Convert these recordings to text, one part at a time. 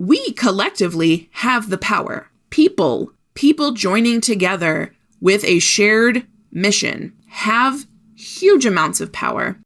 we collectively have the power. People joining together with a shared mission have huge amounts of power.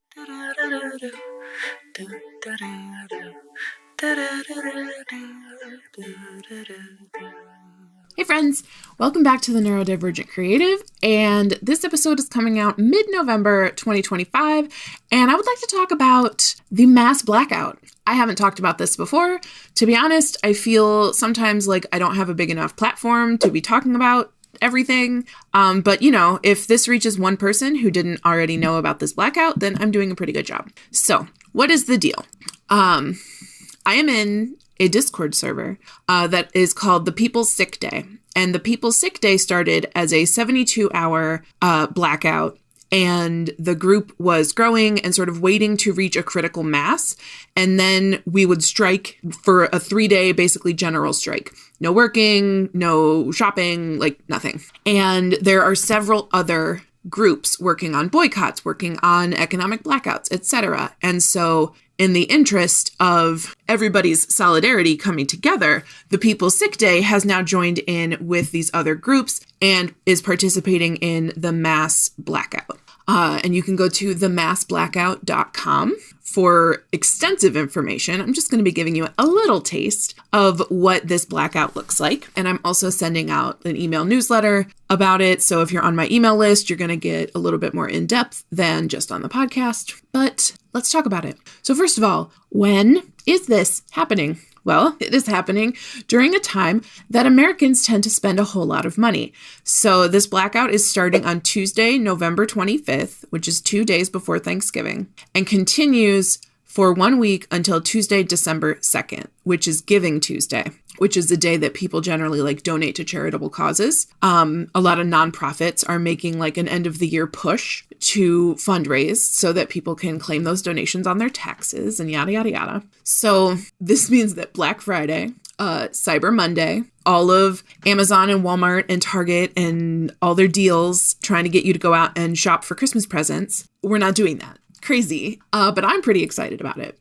Hey friends, welcome back to the Neurodivergent Creative, and this episode is coming out mid-November 2025, and I would like to talk about the Mass Blackout. I haven't talked about this before. To be honest, I feel sometimes like I don't have a big enough platform to be talking about everything, but if this reaches one person who didn't already know about this blackout, then I'm doing a pretty good job. So, what is the deal? I am in a Discord server that is called the People's Sick Day. And the People's Sick Day started as a 72-hour blackout, and the group was growing and sort of waiting to reach a critical mass. And then we would strike for a 3-day, basically general strike. No working, no shopping, like nothing. And there are several other groups working on boycotts, working on economic blackouts, etc. And so in the interest of everybody's solidarity coming together, the People's Sick Day has now joined in with these other groups and is participating in the Mass Blackout. And you can go to themassblackout.com for extensive information. I'm just going to be giving you a little taste of what this blackout looks like. And I'm also sending out an email newsletter about it. So if you're on my email list, you're going to get a little bit more in depth than just on the podcast. But let's talk about it. So first of all, when is this happening? Well, it is happening during a time that Americans tend to spend a whole lot of money. So this blackout is starting on Tuesday, November 25th, which is 2 days before Thanksgiving, and continues for 1 week until Tuesday, December 2nd, which is Giving Tuesday, which is the day that people generally donate to charitable causes. A lot of nonprofits are making an end of the year push to fundraise so that people can claim those donations on their taxes and yada, yada, yada. So this means that Black Friday, Cyber Monday, all of Amazon and Walmart and Target and all their deals trying to get you to go out and shop for Christmas presents, we're not doing that. Crazy. But I'm pretty excited about it.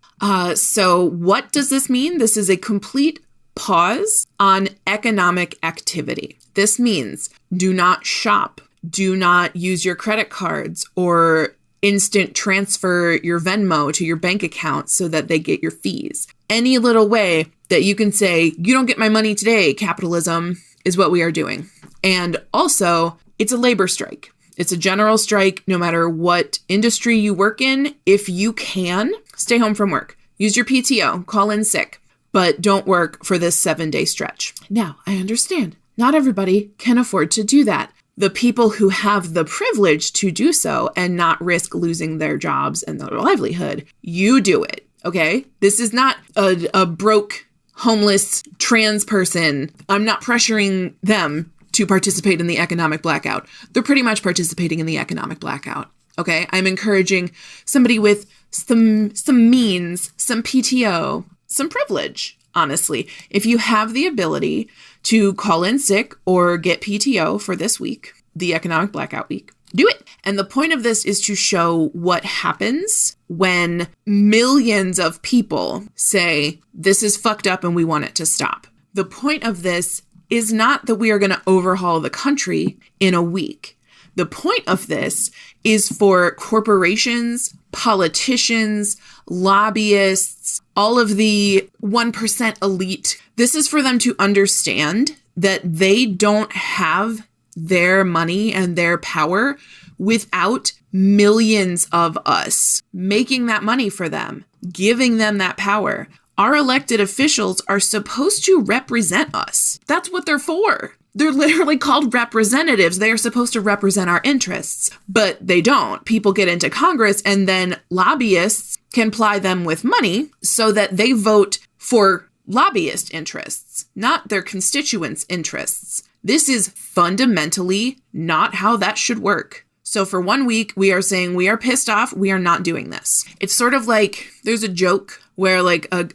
So what does this mean? This is a complete pause on economic activity. This means do not shop, do not use your credit cards or instant transfer your Venmo to your bank account so that they get your fees. Any little way that you can say, you don't get my money today, capitalism, is what we are doing. And also, it's a labor strike. It's a general strike, no matter what industry you work in. If you can, stay home from work. Use your PTO, call in sick, but don't work for this 7-day stretch. Now, I understand. Not everybody can afford to do that. The people who have the privilege to do so and not risk losing their jobs and their livelihood, you do it, okay? This is not a broke, homeless, trans person. I'm not pressuring them to participate in the economic blackout. They're pretty much participating in the economic blackout, okay? I'm encouraging somebody with some means, some PTO, some privilege, honestly. If you have the ability to call in sick or get PTO for this week, the economic blackout week, do it. And the point of this is to show what happens when millions of people say, this is fucked up and we want it to stop. The point of this is not that we are going to overhaul the country in a week. The point of this is for corporations, politicians, lobbyists, all of the 1% elite. This is for them to understand that they don't have their money and their power without millions of us making that money for them, giving them that power. Our elected officials are supposed to represent us. That's what they're for. They're literally called representatives. They are supposed to represent our interests, but they don't. People get into Congress and then lobbyists can ply them with money so that they vote for lobbyist interests, not their constituents' interests. This is fundamentally not how that should work. So for 1 week, we are saying we are pissed off. We are not doing this. It's sort of like there's a joke where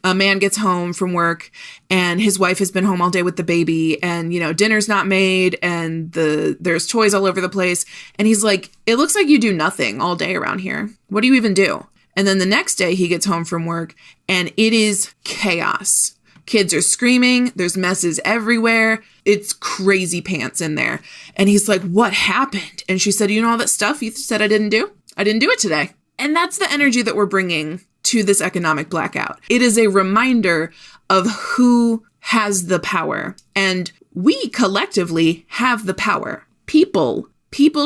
a man gets home from work and his wife has been home all day with the baby and, dinner's not made and there's toys all over the place. And he's like, it looks like you do nothing all day around here. What do you even do? And then the next day he gets home from work and it is chaos. Kids are screaming. There's messes everywhere. It's crazy pants in there. And he's like, what happened? And she said, you know all that stuff you said I didn't do? I didn't do it today. And that's the energy that we're bringing to this economic blackout. It is a reminder of who has the power. And we collectively have the power. People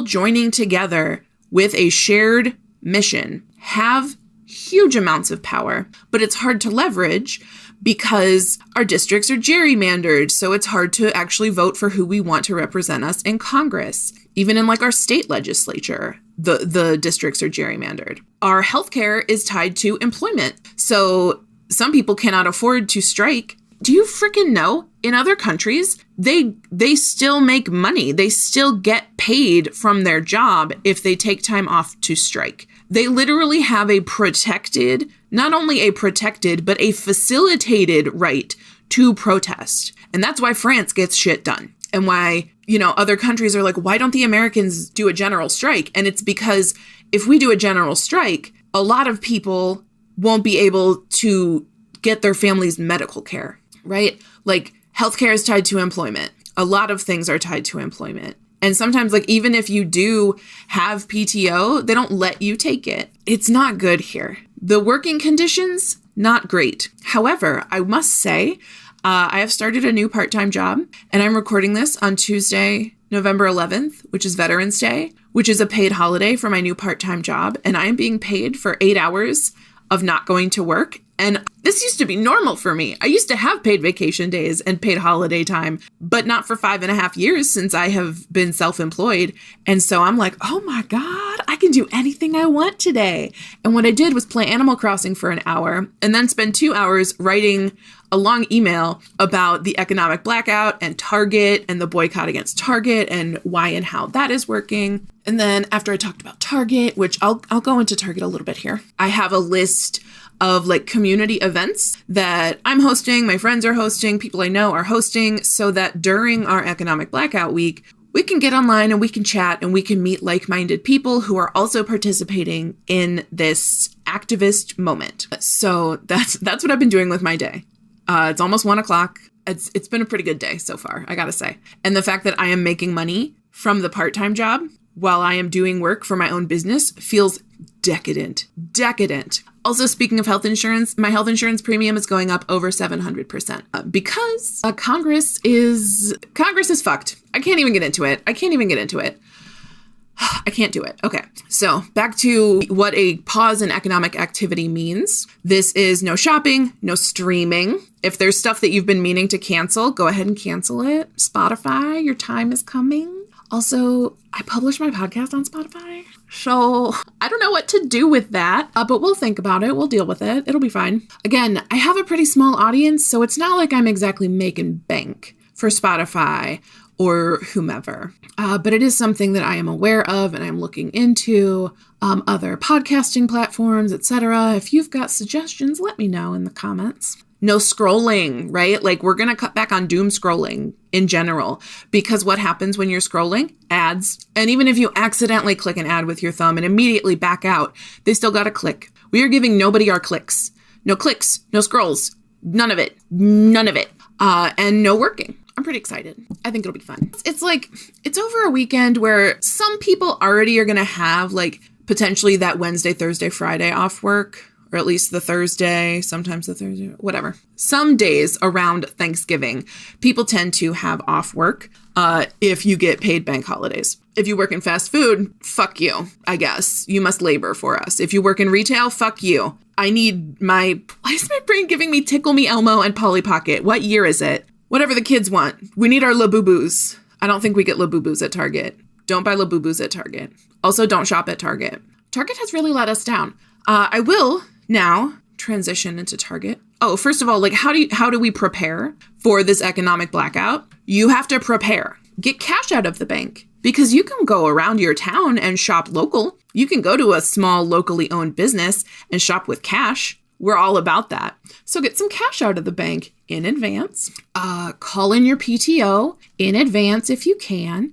joining together with a shared mission have huge amounts of power, but it's hard to leverage because our districts are gerrymandered. So it's hard to actually vote for who we want to represent us in Congress. Even in like our state legislature, the districts are gerrymandered. Our healthcare is tied to employment. So some people cannot afford to strike. Do you freaking know? In other countries, they still make money. They still get paid from their job if they take time off to strike. They literally have a protected, not only a protected, but a facilitated right to protest. And that's why France gets shit done. And why, other countries are like, why don't the Americans do a general strike? And it's because if we do a general strike, a lot of people won't be able to get their family's medical care, right? Like healthcare is tied to employment. A lot of things are tied to employment. And sometimes, like, even if you do have PTO, they don't let you take it. It's not good here. The working conditions, not great. However, I must say, I have started a new part-time job, and I'm recording this on Tuesday, November 11th, which is Veterans Day, which is a paid holiday for my new part-time job. And I am being paid for 8 hours of not going to work. And this used to be normal for me. I used to have paid vacation days and paid holiday time, but not for 5.5 years since I have been self-employed. And so I'm like, oh my God, I can do anything I want today. And what I did was play Animal Crossing for an hour and then spend 2 hours writing a long email about the economic blackout and Target and the boycott against Target and why and how that is working. And then after I talked about Target, which I'll go into Target a little bit here, I have a list of like community events that I'm hosting, my friends are hosting, people I know are hosting, so that during our economic blackout week, we can get online and we can chat and we can meet like-minded people who are also participating in this activist moment. So that's what I've been doing with my day. It's almost 1:00. It's been a pretty good day so far, I gotta say. And the fact that I am making money from the part-time job while I am doing work for my own business feels decadent. Also, speaking of health insurance, my health insurance premium is going up over 700% because Congress is fucked. I can't even get into it. I can't do it. Okay. So back to what a pause in economic activity means. This is no shopping, no streaming. If there's stuff that you've been meaning to cancel, go ahead and cancel it. Spotify, your time is coming. Also, I publish my podcast on Spotify. So I don't know what to do with that, but we'll think about it. We'll deal with it. It'll be fine. Again, I have a pretty small audience, so it's not like I'm exactly making bank for Spotify or whomever. But it is something that I am aware of and I'm looking into, other podcasting platforms, etc. If you've got suggestions, let me know in the comments. No scrolling, right? Like we're going to cut back on doom scrolling in general, because what happens when you're scrolling? Ads. And even if you accidentally click an ad with your thumb and immediately back out, they still got to click. We are giving nobody our clicks. No clicks, no scrolls, none of it, and no working. I'm pretty excited. I think it'll be fun. It's over a weekend where some people already are going to have like potentially that Wednesday, Thursday, Friday off work. Or at least the Thursday, sometimes the Thursday, whatever. Some days around Thanksgiving, people tend to have off work if you get paid bank holidays. If you work in fast food, fuck you, I guess. You must labor for us. If you work in retail, fuck you. Why is my brain giving me Tickle Me Elmo and Polly Pocket? What year is it? Whatever the kids want. We need our Labubus. I don't think we get Labubus at Target. Don't buy Labubus at Target. Also, don't shop at Target. Target has really let us down. I will now transition into Target. Oh, first of all, like how do we prepare for this economic blackout? You have to prepare. Get cash out of the bank because you can go around your town and shop local. You can go to a small locally owned business and shop with cash. We're all about that. So get some cash out of the bank in advance. Call in your PTO in advance if you can.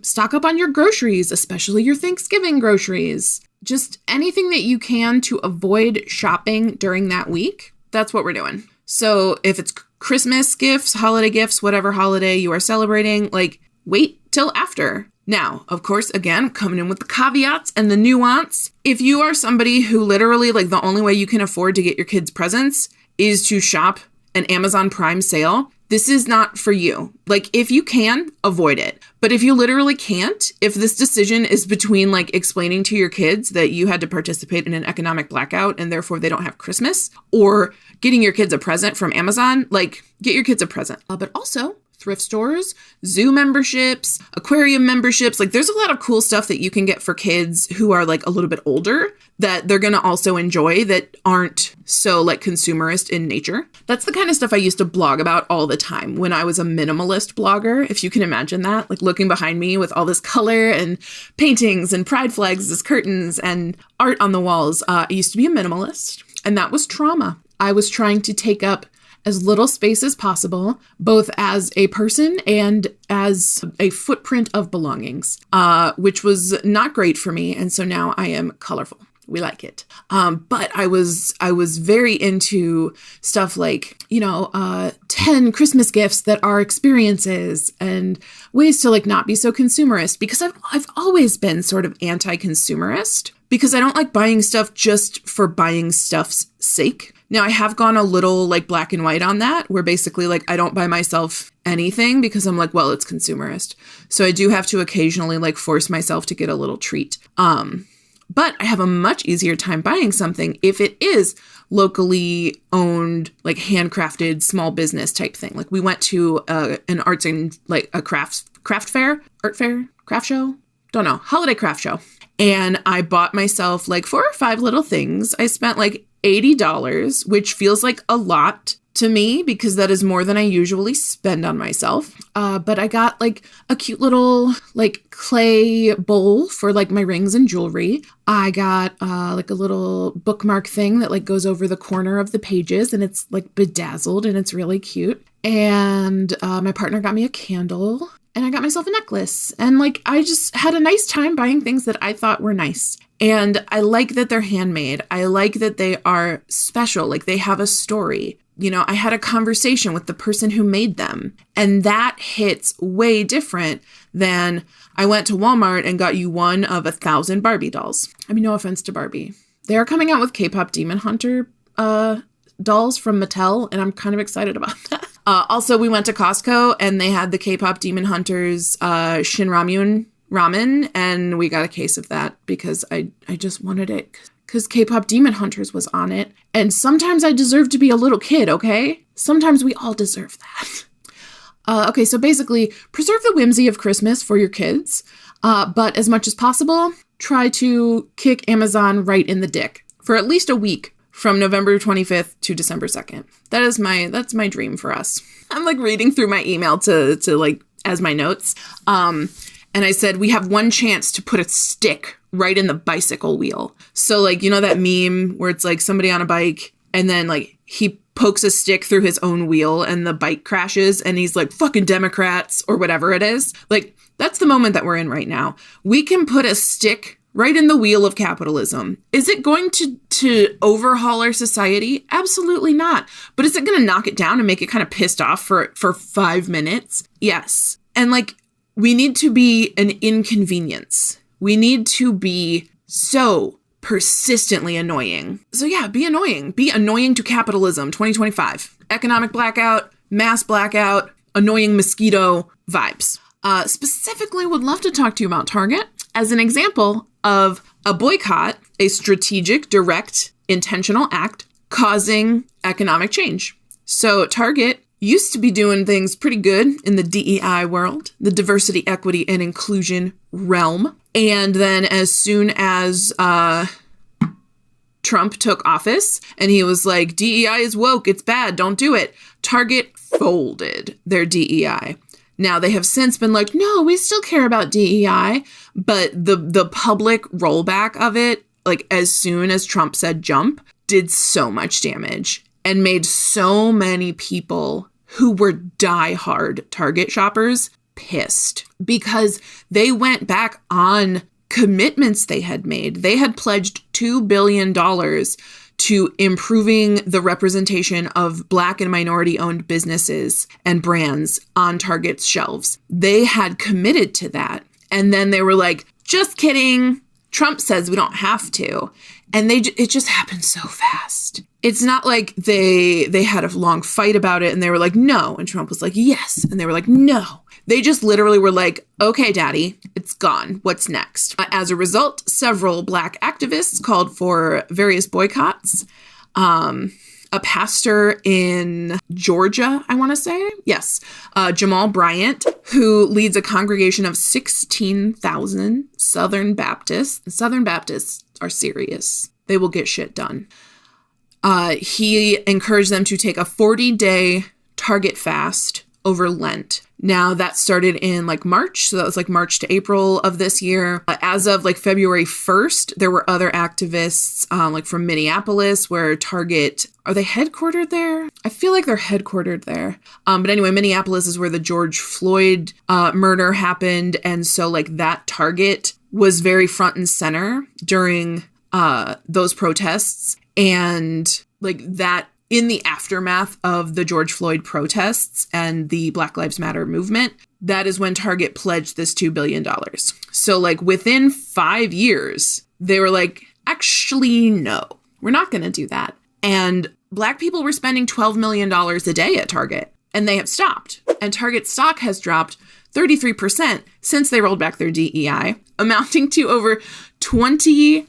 Stock up on your groceries, especially your Thanksgiving groceries. Just anything that you can to avoid shopping during that week. That's what we're doing. So if it's Christmas gifts, holiday gifts, whatever holiday you are celebrating, like wait till after. Now, of course, again, coming in with the caveats and the nuance. If you are somebody who literally, like, the only way you can afford to get your kids presents is to shop an Amazon Prime sale, this is not for you. Like, if you can, avoid it. But if you literally can't, if this decision is between, like, explaining to your kids that you had to participate in an economic blackout and therefore they don't have Christmas, or getting your kids a present from Amazon, like, get your kids a present. But also, thrift stores, zoo memberships, aquarium memberships. Like, there's a lot of cool stuff that you can get for kids who are like a little bit older that they're going to also enjoy that aren't so like consumerist in nature. That's the kind of stuff I used to blog about all the time when I was a minimalist blogger, if you can imagine that, like looking behind me with all this color and paintings and pride flags as curtains and art on the walls. I used to be a minimalist, and that was trauma. I was trying to take up as little space as possible, both as a person and as a footprint of belongings, which was not great for me. And so now I am colorful. We like it. But I was very into stuff like, 10 Christmas gifts that are experiences and ways to like not be so consumerist, because I've always been sort of anti-consumerist because I don't like buying stuff just for buying stuff's sake. Now, I have gone a little like black and white on that, where basically like I don't buy myself anything because I'm like, well, it's consumerist. So I do have to occasionally like force myself to get a little treat. But I have a much easier time buying something if it is locally owned, like handcrafted small business type thing. Like we went to an arts and like a craft fair, craft show, don't know, holiday craft show. And I bought myself like 4 or 5 little things. I spent like $80, which feels like a lot to me because that is more than I usually spend on myself. But I got like a cute little like clay bowl for like my rings and jewelry. I got like a little bookmark thing that like goes over the corner of the pages and it's like bedazzled and it's really cute. And my partner got me a candle and I got myself a necklace. And like I just had a nice time buying things that I thought were nice. And I like that they're handmade. I like that they are special. Like they have a story. I had a conversation with the person who made them. And that hits way different than I went to Walmart and got you one of 1,000 Barbie dolls. I mean, no offense to Barbie. They are coming out with K-pop Demon Hunter dolls from Mattel, and I'm kind of excited about that. Also, we went to Costco and they had the K-pop Demon Hunters Shin ramen, and we got a case of that because I just wanted it because K-pop Demon Hunters was on it. And sometimes I deserve to be a little kid, okay? Sometimes we all deserve that. Okay, so basically, preserve the whimsy of Christmas for your kids, but as much as possible, try to kick Amazon right in the dick for at least a week from November 25th to December 2nd. That's my dream for us. I'm like reading through my email to like as my notes. And I said, we have one chance to put a stick right in the bicycle wheel. So like, that meme where it's like somebody on a bike and then like he pokes a stick through his own wheel and the bike crashes and he's like, fucking Democrats or whatever it is. Like, that's the moment that we're in right now. We can put a stick right in the wheel of capitalism. Is it going to overhaul our society? Absolutely not. But is it going to knock it down and make it kind of pissed off for 5 minutes? Yes. And like, we need to be an inconvenience. We need to be so persistently annoying. So yeah, be annoying. Be annoying to capitalism 2025. Economic blackout, mass blackout, annoying mosquito vibes. Specifically would love to talk to you about Target as an example of a boycott, a strategic, direct, intentional act causing economic change. So Target used to be doing things pretty good in the DEI world, the diversity, equity, and inclusion realm. And then as soon as Trump took office and he was like, DEI is woke, it's bad, don't do it, Target folded their DEI. Now they have since been like, no, we still care about DEI, but the public rollback of it, like as soon as Trump said jump, did so much damage and made so many people who were diehard Target shoppers pissed because they went back on commitments they had made. They had pledged $2 billion to improving the representation of Black and minority-owned businesses and brands on Target's shelves. They had committed to that. And then they were like, just kidding. Trump says we don't have to. And it just happened so fast. It's not like they had a long fight about it and they were like, no. And Trump was like, yes. And they were like, no. They just literally were like, okay, daddy, it's gone. What's next? As a result, several Black activists called for various boycotts. A pastor in Georgia, I want to say. Yes. Jamal Bryant, who leads a congregation of 16,000 Southern Baptists. Southern Baptists are serious. They will get shit done. He encouraged them to take a 40-day Target fast over Lent. Now that started in like March. So that was like March to April of this year. As of like February 1st, there were other activists like from Minneapolis where Target, are they headquartered there? I feel like they're headquartered there. But anyway, Minneapolis is where the George Floyd murder happened. And so like that Target was very front and center during those protests. And like that in the aftermath of the George Floyd protests and the Black Lives Matter movement, that is when Target pledged this $2 billion. So like within 5 years, they were like, actually, no, we're not going to do that. And Black people were spending $12 million a day at Target, and they have stopped. And Target stock has dropped 33% since they rolled back their DEI, amounting to over $20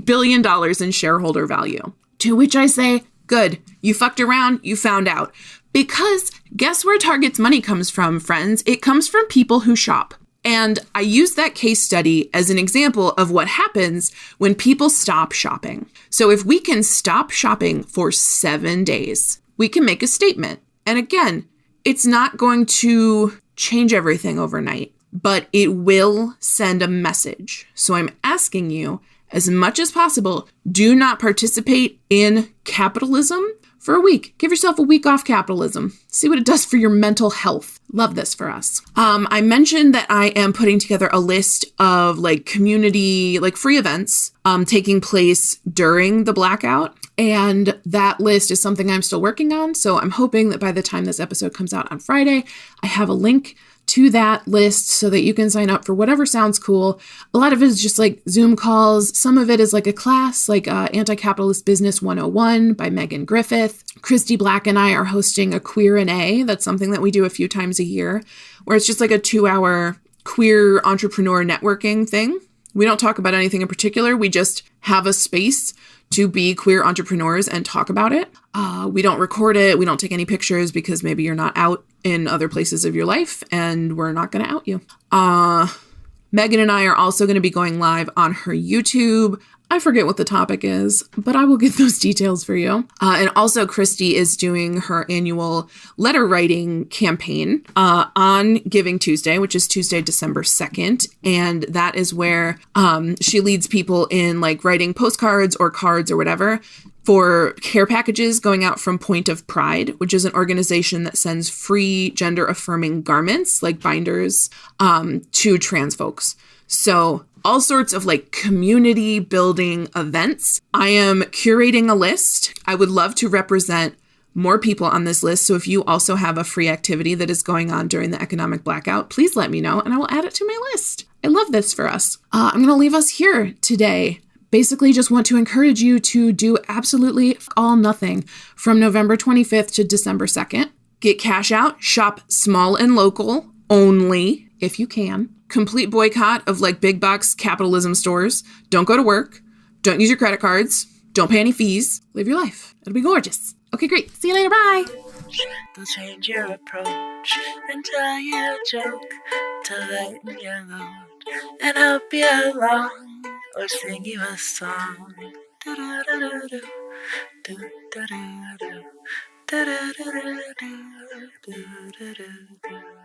billion in shareholder value. To which I say, good, you fucked around, you found out. Because guess where Target's money comes from, friends? It comes from people who shop. And I use that case study as an example of what happens when people stop shopping. So if we can stop shopping for 7 days, we can make a statement. And again, it's not going to change everything overnight, but it will send a message. So I'm asking you, as much as possible, do not participate in capitalism for a week. Give yourself a week off capitalism. See what it does for your mental health. Love this for us. I mentioned that I am putting together a list of like community, like free events taking place during the blackout. And that list is something I'm still working on. So I'm hoping that by the time this episode comes out on Friday, I have a link to that list so that you can sign up for whatever sounds cool. A lot of it is just like Zoom calls. Some of it is like a class, like Anti-Capitalist Business 101 by Megan Griffith. Christy Black and I are hosting a Queer and A. That's something that we do a few times a year, where it's just like a 2-hour queer entrepreneur networking thing. We don't talk about anything in particular. We just have a space to be queer entrepreneurs and talk about it. We don't record it. We don't take any pictures because maybe you're not out in other places of your life and we're not going to out you. Megan and I are also going to be going live on her YouTube. I forget what the topic is, but I will get those details for you. And also Christy is doing her annual letter writing campaign on Giving Tuesday, which is Tuesday, December 2nd. And that is where she leads people in like writing postcards or cards or whatever for care packages going out from Point of Pride, which is an organization that sends free gender affirming garments like binders to trans folks. So all sorts of like community building events. I am curating a list. I would love to represent more people on this list. So if you also have a free activity that is going on during the economic blackout, please let me know and I will add it to my list. I love this for us. I'm going to leave us here today. Basically just want to encourage you to do absolutely all nothing from November 25th to December 2nd. Get cash out, shop small and local only if you can. Complete boycott of like big box capitalism stores. Don't go to work. Don't use your credit cards. Don't pay any fees. Live your life. It'll be gorgeous. Okay, great. See you later. Bye. They'll change your approach and tell you a joke to lighten your load and help you along or sing you a song. Do-do-do-do-do. Do-do-do-do. Do-do-do-do-do. Do-do-do-do.